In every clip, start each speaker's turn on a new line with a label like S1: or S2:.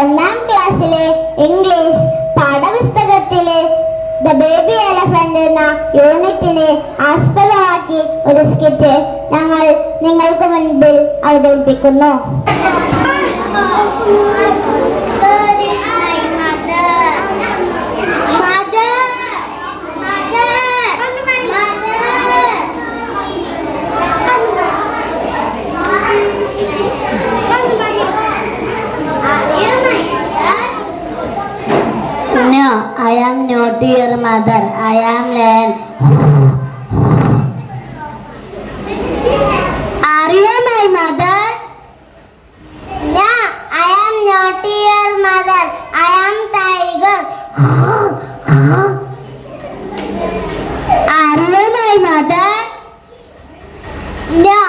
S1: ഒന്നാം ക്ലാസ്സിലെ English പാഠപുസ്തകത്തിലെ the baby elephant എന്ന യൂണിറ്റിനെ ആസ്പദമാക്കി ഒരു സ്കിറ്റ് ഞങ്ങൾ നിങ്ങൾക്ക് മുൻപിൽ അവതരിപ്പിക്കുന്നു.
S2: No, I am not your mother. I am lion. Are you my mother?
S1: No, I am not your mother. I am tiger.
S2: Are you my mother?
S1: No,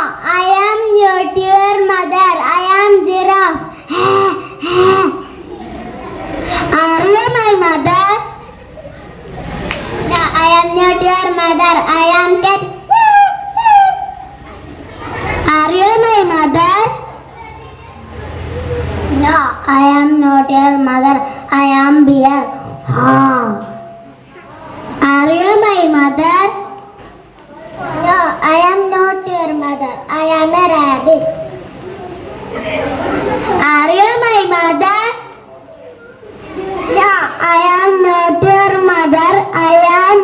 S1: I am not your mother. I am giraffe.
S2: Are you my mother?
S1: No, I am not your mother. I am cat.
S2: Are you my mother?
S1: No, I am not your mother. I am bear.
S2: Are you my mother?
S1: No, I am not your mother. I am a rabbit.
S2: Are you my mother?
S1: No,
S2: I am not your mother. I am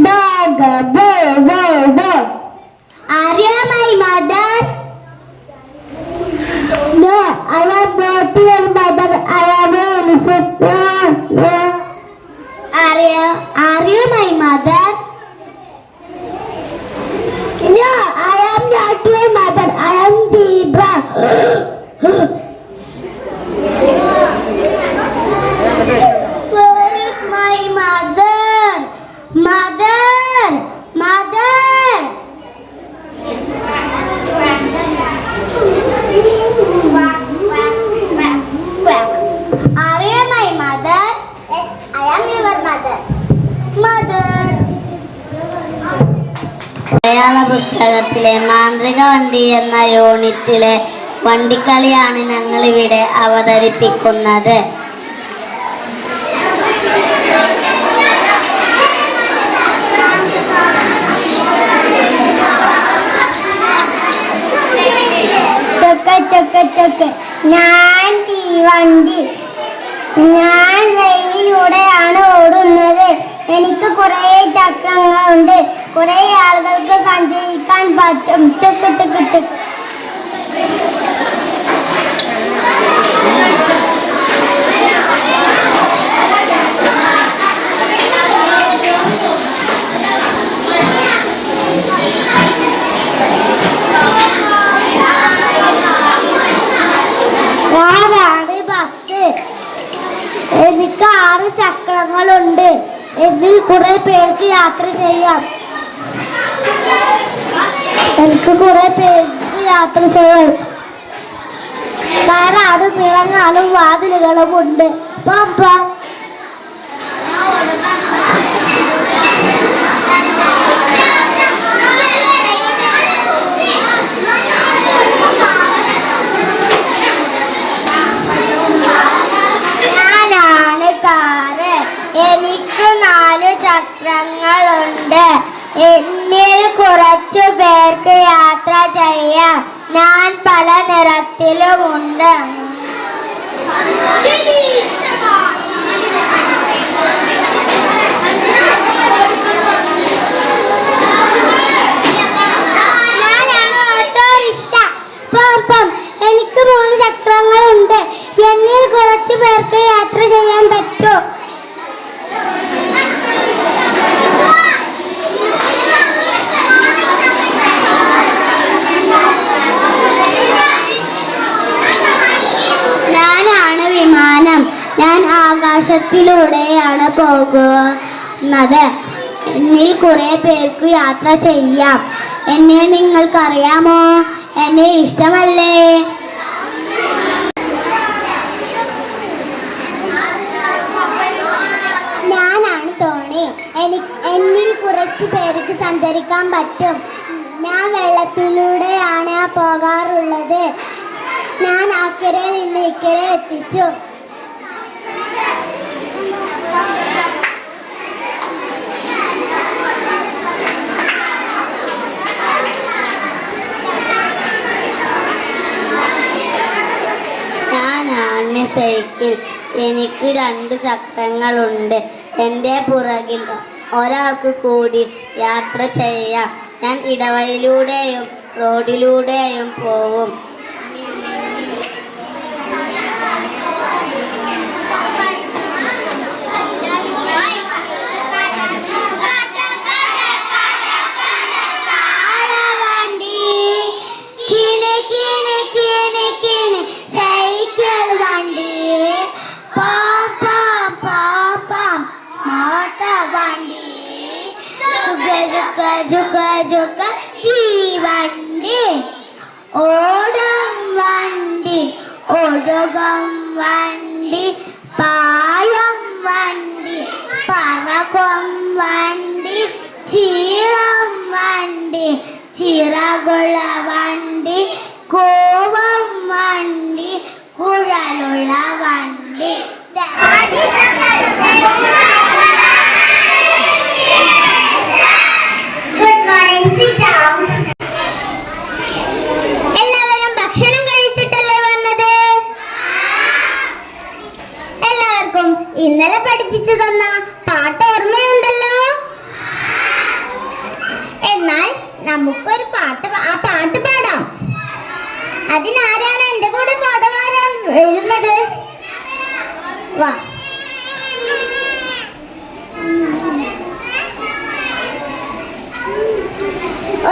S2: dog. Bo. Are you my mother? No, I am not your mother. I am an elephant. No. Are you my mother? No, I am not your mother. I am zebra.
S1: where is my mother?
S2: Mother.
S1: Are you my mother? Yes, I am your mother. Mother.
S2: മലയാള പുസ്തകത്തിലെ മാന്ത്രിക വണ്ടി എന്ന യൂണിറ്റിലെ വണ്ടിക്കളിയാണ് ഞങ്ങളിവിടെ അവതരിപ്പിക്കുന്നത്.
S1: ചൊക്ക ഞാൻ തീവണ്ടി. ഞാൻ റെയിലൂടെയാണ് ഓടുന്നത്. എനിക്ക് കുറേ ചക്രങ്ങളുണ്ട്. കുറേ ആളുകൾക്ക് സഞ്ചരിക്കാൻ പറ്റും. ചൊക്ക ഞാനാണ് ബസ്. എനിക്ക് 6 ചക്രങ്ങളുണ്ട്. ഇതിൽ കുറെ പേർക്ക് യാത്ര ചെയ്യാം. കാറാടും നിറങ്ങാനും വാതിലുകളും ഉണ്ട്. ഞാനാണ് കാറ്. എനിക്ക് 4 ചക്രങ്ങളുണ്ട്. എന്നിൽ കുറച്ചു പേർക്ക് യാത്ര ചെയ്യാം. ഞാൻ പല നിറത്തിലുമുണ്ട്. ഞാനാണ് ഓട്ടോറിക്ഷ. എനിക്ക് 3 ചക്രങ്ങളുണ്ട്. എന്നിൽ കുറച്ചു പേർക്ക് യാത്ര ചെയ്യാൻ പറ്റും. ഞാനാണ് വിമാനം. ഞാൻ ആകാശത്തിലൂടെയാണ് പോകുന്നത്. എന്നിൽ കുറെ പേർക്ക് യാത്ര ചെയ്യാം. എന്നെ നിങ്ങൾക്കറിയാമോ? എന്നെ ഇഷ്ടമല്ലേ? ഞാനാണ് തോണി. എന്നിൽ കുറച്ചു പേർക്ക് സഞ്ചരിക്കാൻ പറ്റും. ഞാൻ വെള്ളത്തിലൂടെയാണ് പോകാറുള്ളത്. ഞാൻ അക്കരെ നിന്ന് ഇക്കരെ എത്തിച്ചു.
S2: ഞാനാണ് സൈക്കിൾ. എനിക്ക് 2 ചക്രങ്ങളുണ്ട്. എൻ്റെ പുറകിൽ ഒരാൾക്ക് കൂടി യാത്ര ചെയ്യാം. ഞാൻ ഇടവഴിയിലൂടെയും റോഡിലൂടെയും പോവും.
S1: ഓടും വണ്ടി, ഒഴുകും വണ്ടി, പായം വണ്ടി, പറക്കും വണ്ടി, ചീറും വണ്ടി, ചിറകുള്ള വണ്ടി, കൂവും വണ്ടി, കുഴലുള്ള വണ്ടി. എല്ലാവരും ഭക്ഷണം കഴിച്ചിട്ടല്ലേ വന്നത്? എല്ലാവർക്കും ഇന്നലെ പഠിപ്പിച്ചു തന്ന പാട്ട് ഓർമ്മയുണ്ടല്ലോ. എന്നാൽ നമുക്കൊരു ആ പാട്ട് പാടാം. അതിനാരാണ് എന്റെ കൂടെ പാടുവാൻ എഴുതുന്നത്? വാ.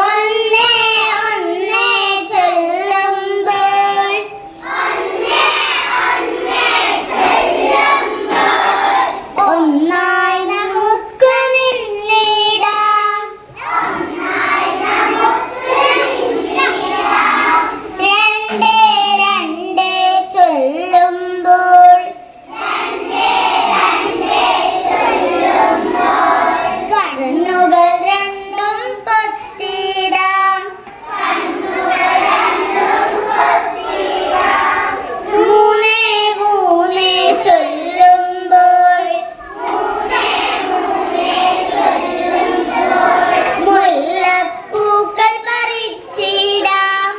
S1: ഒന്നേ ഒന്നേ ചൊല്ലുമ്പോൾ, ഒന്നായി നമുക്ക് നിന്നിടാം. രണ്ടേ രണ്ടേ ചൊല്ലുമ്പോൾ, കണ്ണുകൾ രണ്ടും പൊത്തിടാം. മൂന്നേ മൂന്നേ ചൊല്ലുമ്പോൾ, മുല്ലപ്പൂക്കൾ പറിച്ചിടാം.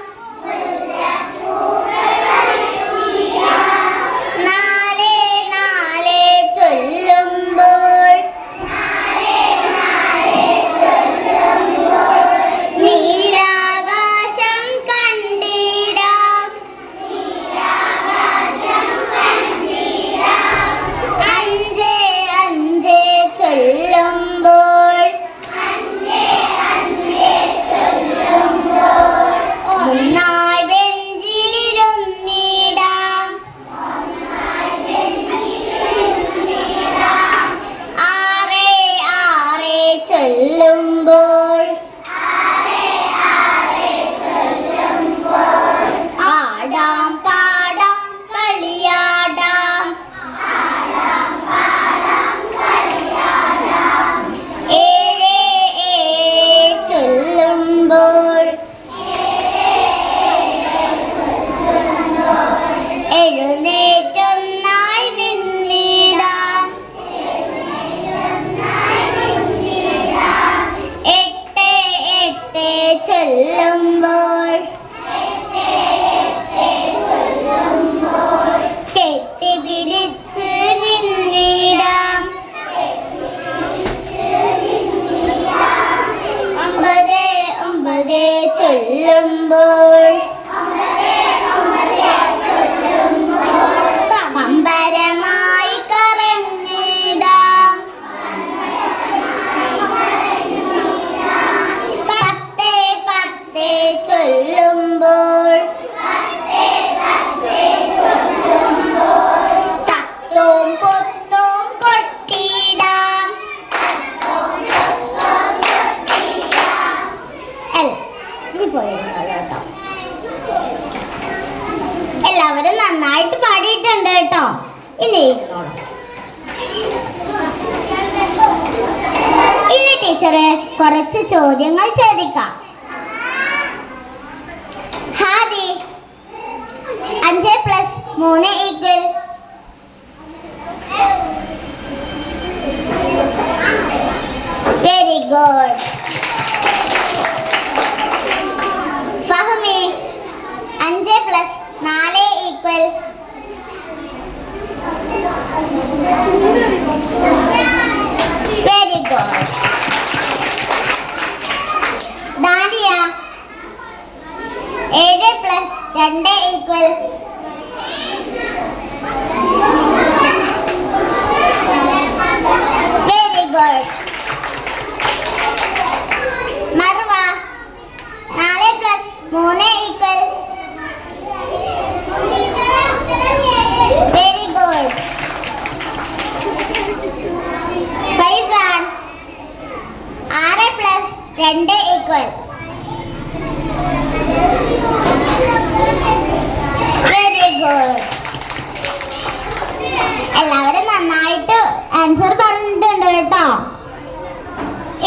S1: നാലേ നാലേ ചൊല്ലുമ്പോൾ, നീലാകാശം കണ്ടിടാം. അഞ്ചേ അഞ്ചേ ചൊല്ലുമ്പോൾ, ഒന്നായി ബെഞ്ചിലിരുന്നിടാം. ആറേ ആറേ ചൊല്ലുമ്പോൾ, ആടാം പാടാം കളിയാടാം. ഏഴേ ഏഴേ ചൊല്ലുമ്പോൾ, എഴുന്നേറ്റൊന്നായി നിന്നിടാം. എട്ടേ എട്ടേ ചൊല്ലുമ്പോൾ, കെട്ടിപ്പിടിച്ച് നിന്നിടാം. ഒമ്പതേ ഒമ്പതേ ചൊല്ലുമ്പോൾ, പമ്പരമായി കറങ്ങിടാം. പത്തേ പത്തേ ചൊല്ലുമ്പോൾ, തത്തോം പൊത്തോം കൊട്ടിടാം. കേട്ടോ, എല്ലാവരും നന്നായിട്ട് പാടിയിട്ടുണ്ട് കേട്ടോ. ഇനി ടീച്ചറെ കുറച്ച് ചോദ്യങ്ങൾ ചോദിക്കാം. Hadi, 2 equal very good. Mahua 4 plus 3 equal very good. Faizan 6 plus 2 equal very good. എല്ലാവരും നന്നായിട്ട് ആൻസർ പറഞ്ഞിട്ടുണ്ട് കേട്ടോ.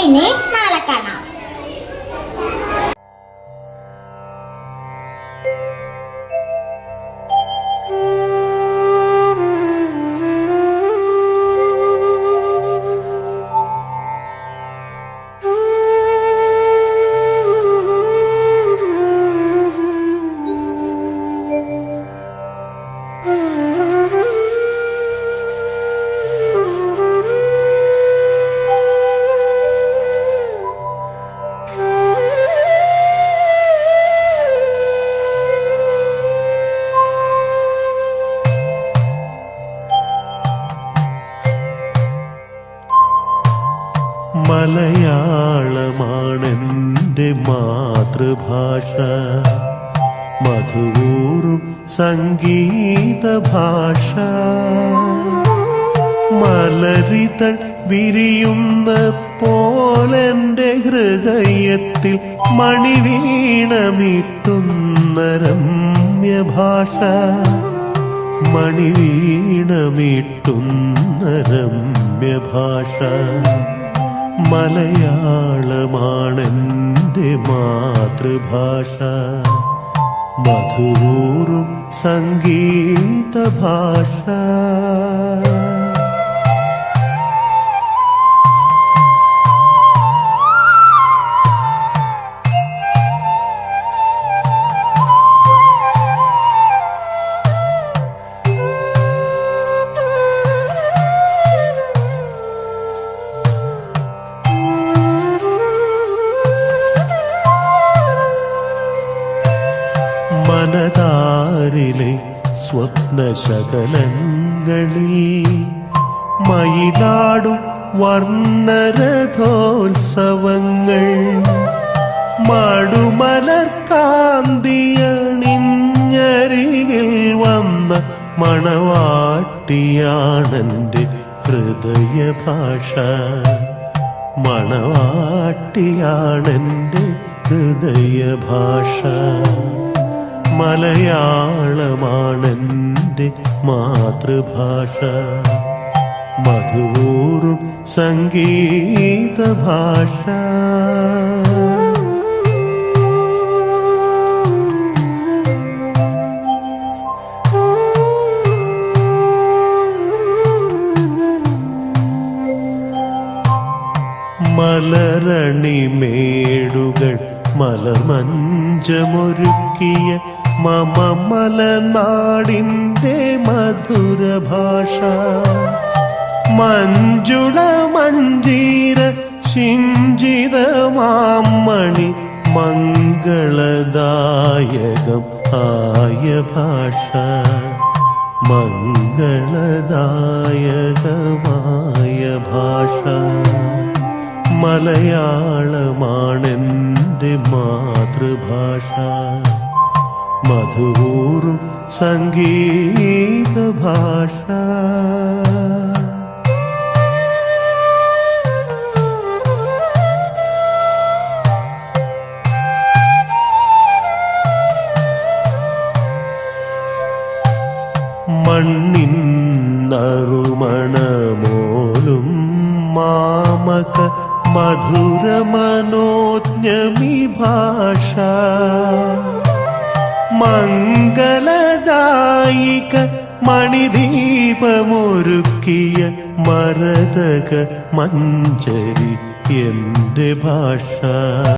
S1: ഇനി നാളെ കാണാം.
S3: മലയാളമാണെൻ്റെ മാതൃഭാഷ, മധുവൂറും സംഗീത ഭാഷ. മലരിതൾ വിരിയുന്ന പോലെൻ്റെ ഹൃദയത്തിൽ മണിവീണമീട്ടുന്ന രമ്യഭാഷ, മണിവീണമീട്ടുന്ന രമ്യഭാഷ. മലയാളമാണെൻ്റെ മാതൃഭാഷ, മധുവൂറും സംഗീത ഭാഷ. മനതാരിലെ സ്വപ്നശകലങ്ങളിൽ മയിലാടും വർണ്ണരഥോത്സവങ്ങൾ, മടുമലർ കാന്തിയണിഞ്ഞരികിൽ വന്ന മണവാട്ടിയാണെൻ്റെ ഹൃദയഭാഷ, മണവാട്ടിയാണെൻ്റെ ഹൃദയഭാഷ. മലയാളമാണെൻ്റെ മാതൃഭാഷ, മധുവൂറും സംഗീത ഭാഷ. മലരണിമേടുകൾ മലർമഞ്ചമൊരുക്കിയ മമ മലനാടിൻ്റെ മധുരഭാഷ, മഞ്ജുള മഞ്ജീര ശിഞ്ചിതമാമണി മംഗളദായകം ആയ ഭാഷ, മംഗളദായകമായ ഭാഷ. മലയാളമാണെൻ്റെ മാതൃഭാഷ, മധുവൂറും സംഗീത ഭാഷ. മണ്ണിൻ നറുമണമോലും മാമക മധുരമനോജ്ഞമി ഭാഷ, മംഗളദായിക മണിദീപമൊരുക്കിയ മരതക മഞ്ജരി എൻ്റെ ഭാഷ.